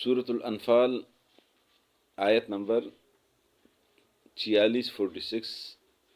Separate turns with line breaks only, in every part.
سورة الأنفال آية نمبر 46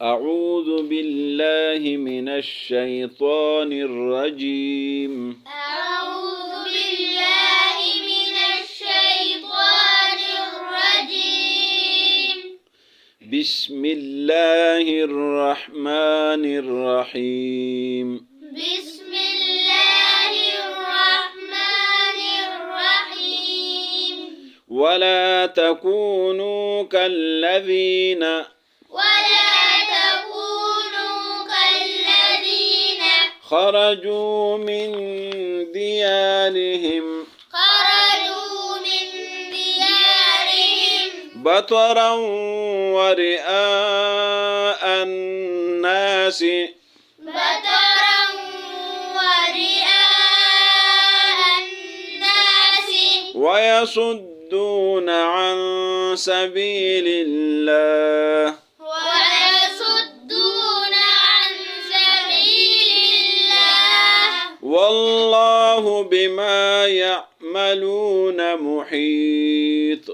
أعوذ بالله من الشيطان الرجيم
أعوذ بالله من الشيطان الرجيم
بسم الله الرحمن الرحيم
بسم الله الرحمن الرحيم
ولا تكونوا كالذين خرجوا من ديارهم بطرا ورئاء الناس ويصدون عن سبيل الله والله بما يعملون محيط.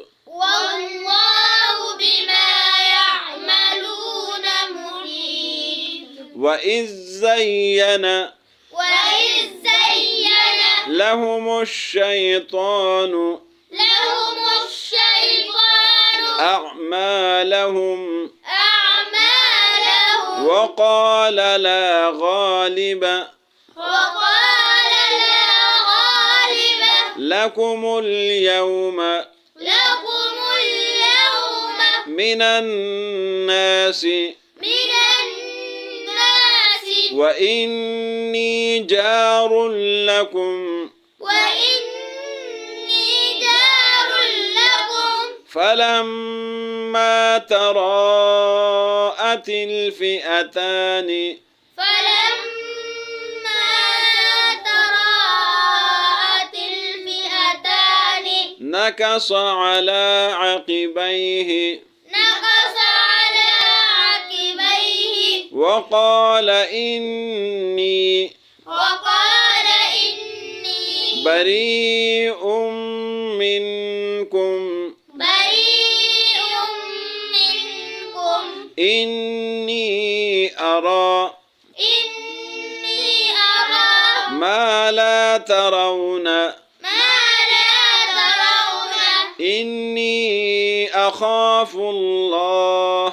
وإذ زين لهم الشيطان أعمالهم وقال لا غالب لكم اليوم من الناس وإني جار لكم فلما تراءت الفئتان نكص على عقبيه وقال إني بريء منكم إني أرى ما لا ترون إني أخاف الله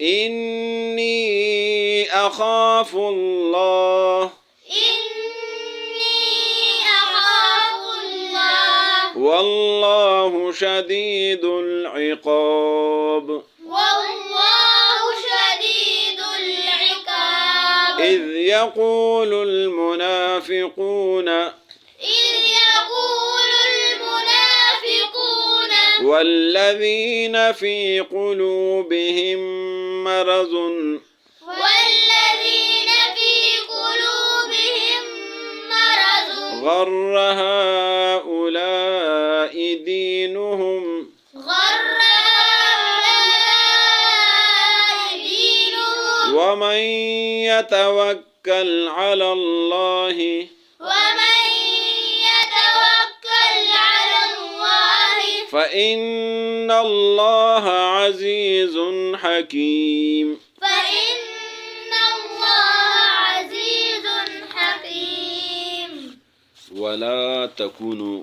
إني أخاف الله والله شديد العقاب إذ يقول المنافقون والذين في قلوبهم مرض غر هؤلاء دينهم ومن يتوكل على الله فإن الله عزيز حكيم. ولا تكونوا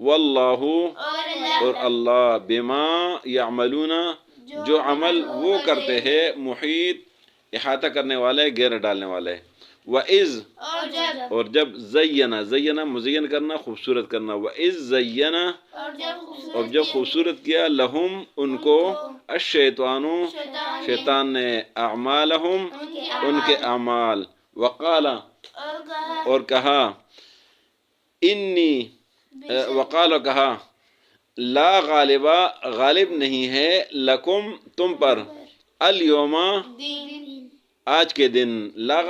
واللہ
اور
اور اللہ بما یعملون جو عمل وہ کرتے ہیں محیط احاطہ کرنے والے گھیر ڈالنے والے وَإِذْ اور جب زینہ مزین کرنا خوبصورت کرنا وَإِذْ زینہ اور جب خوبصورت کیا لہم ان کو الشیطان شیطان نے اعمالہم ان کے اعمال وقال اور کہا انی وقال اور کہا لا غالب نہیں ہے لکم تم پر الیوم آج کے دن لا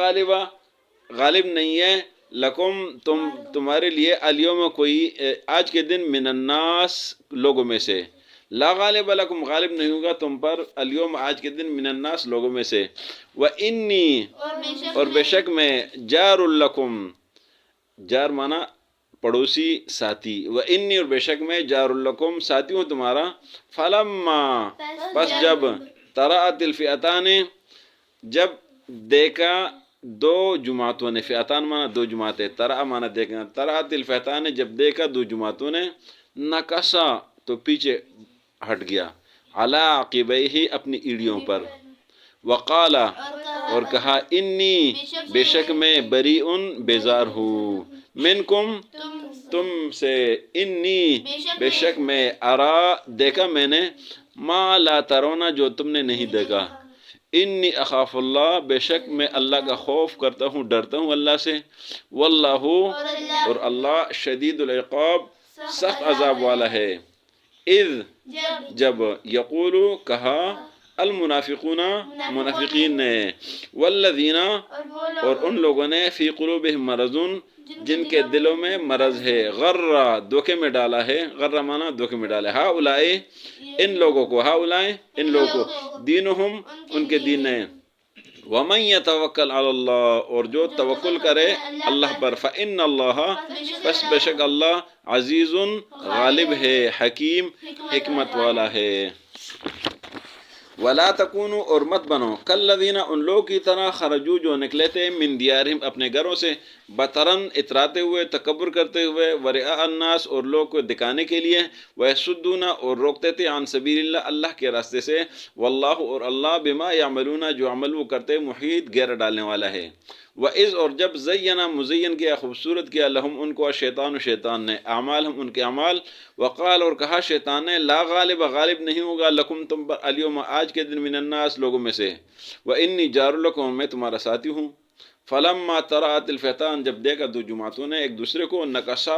غالب نہیں ہے لکم تمہارے لیے الیوم کوئی آج کے دن من الناس لوگوں میں سے لا غالب لکم غالب نہیں ہوگا تم پر الیوم آج کے دن من الناس لوگوں میں سے وَإِنِّي اور بے شک میں جار لکم جار مانا پڑوسی ساتھی وَإِنِّي اور بے شک میں جار لکم ساتھی ہوں تمہارا فلما پس جب تراءت الفئتان جب دیکھا دو جماعتوں نے فئتان مانا دو جماعتیں ترا مانا دیکھنا تراءت الفئتان جب دیکھا دو جماعتوں نے نکسا تو پیچھے ہٹ گیا علی عقبیہ اپنی ایڑیوں پر وقال اور کہا انی بے شک میں بریء بیزار ہوں منکم تم سے انی بے شک میں ارا دیکھا میں نے ما لا ترونا جو تم نے نہیں دیکھا انی اخاف اللہ بے شک میں اللہ کا خوف کرتا ہوں ڈرتا ہوں اللہ سے واللہ اور اللہ شدید العقاب سخت عذاب والا ہے اذ جب یقول کہا المنافقون منافقین نے والذین اور ان لوگوں نے فی قلوبہم مرض جن کے دلوں میں مرض ہے غرہ دھوکے میں ڈالا ہے غرہ مانا دھوکے میں ڈالا ہے ہؤلاء ان لوگوں کو ہؤلاء ان لوگوں کو دینہم ان کے دین ہے ومن یتوکل علی اللہ اور جو توکل کرے اللہ پر فإن اللہ پس بے شک اللہ عزیز غالب ہے حکیم حکمت والا ہے ولا تکونوا اور مت بنو کالذین ان لوگوں کی طرح خرجو جو نکلے تھے من دیارہم اپنے گھروں سے بطرن اتراتے ہوئے تکبر کرتے ہوئے ورئاء الناس اور لوگ کو دکھانے کے لیے ویصدون اور روکتے تھے عن سبیل اللہ اللہ کے راستے سے واللہ اور اللہ بما یعملون جو عمل وہ کرتے محیط گھیر ڈالنے والا ہے وَإِذْ اور جب زینہ مزین کیا خوبصورت کیا لہم ان کو شیطان نے اعمال ہم ان کے اعمال وقال اور کہا شیطان نے لا غالب نہیں ہوگا لکم تم پر الیوم آج کے دن من الناس لوگوں میں سے وَإِنِّي جار لکم میں تمہارا ساتھی ہوں فلما تراءت الفئتان جب دیکھا دو جماعتوں نے ایک دوسرے کو نکسا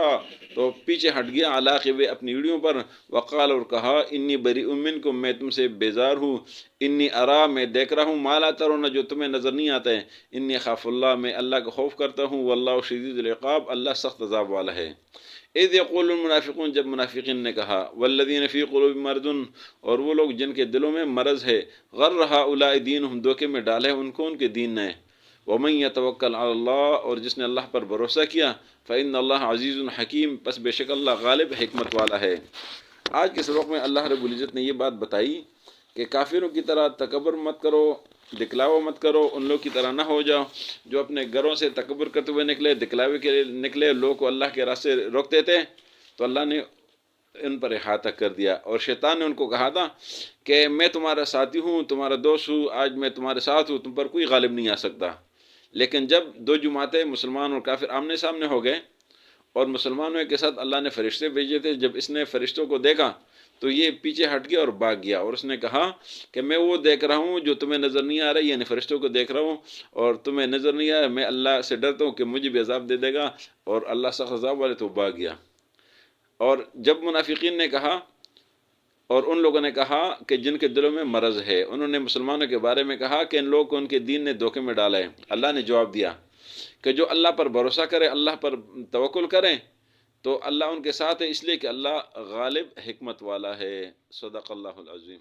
تو پیچھے ہٹ گیا علی عقبیہ اپنی ایڑیوں پر وقال اور کہا انی بریء منکم میں تم سے بیزار ہوں انی ارا میں دیکھ رہا ہوں ما لا ترون جو تمہیں نظر نہیں آتا ہے انی خاف اللہ میں اللہ کا خوف کرتا ہوں واللہ شدید العقاب اللہ سخت عذاب والا ہے اذ یقول المنافقون جب منافقین نے کہا والذین فی قلوبہم مرض اور وہ لوگ جن کے دلوں میں مرض ہے غر ہؤلاء دینہم دھوکے میں ڈالے ان کو ان کے دین نے ومن یتوکل علی اللہ اور جس نے اللہ پر بھروسہ کیا فإن اللہ عزیز حکیم پس بے شک اللہ غالب حکمت والا ہے آج کے سبق میں اللہ رب العزت نے یہ بات بتائی کہ کافروں کی طرح تکبر مت کرو دکھلاوا مت کرو ان لوگ کی طرح نہ ہو جاؤ جو اپنے گھروں سے تکبر کرتے ہوئے نکلے دکھلاوے کے لیے نکلے لوگ کو اللہ کے راستے روکتے تھے تو اللہ نے ان پر احاطہ کر دیا اور شیطان نے ان کو کہا تھا کہ میں تمہارا ساتھی ہوں تمہارا دوست ہوں آج میں تمہارے ساتھ ہوں تم پر کوئی غالب نہیں آ سکتا لیکن جب دو جماعتیں مسلمان اور کافر آمنے سامنے ہو گئے اور مسلمانوں کے ساتھ اللہ نے فرشتے بھیجے تھے جب اس نے فرشتوں کو دیکھا تو یہ پیچھے ہٹ گیا اور بھاگ گیا اور اس نے کہا کہ میں وہ دیکھ رہا ہوں جو تمہیں نظر نہیں آ رہا یعنی فرشتوں کو دیکھ رہا ہوں اور تمہیں نظر نہیں آ رہا میں اللہ سے ڈرتا ہوں کہ مجھے بھی عذاب دے دے گا اور اللہ سخت عذاب والے تو بھاگ گیا اور جب منافقین نے کہا اور ان لوگوں نے کہا کہ جن کے دلوں میں مرض ہے انہوں نے مسلمانوں کے بارے میں کہا کہ ان لوگوں کو ان کے دین نے دھوکے میں ڈالا ہے اللہ نے جواب دیا کہ جو اللہ پر بھروسہ کرے اللہ پر توکل کریں تو اللہ ان کے ساتھ ہے اس لیے کہ اللہ غالب حکمت والا ہے صدق اللہ العظیم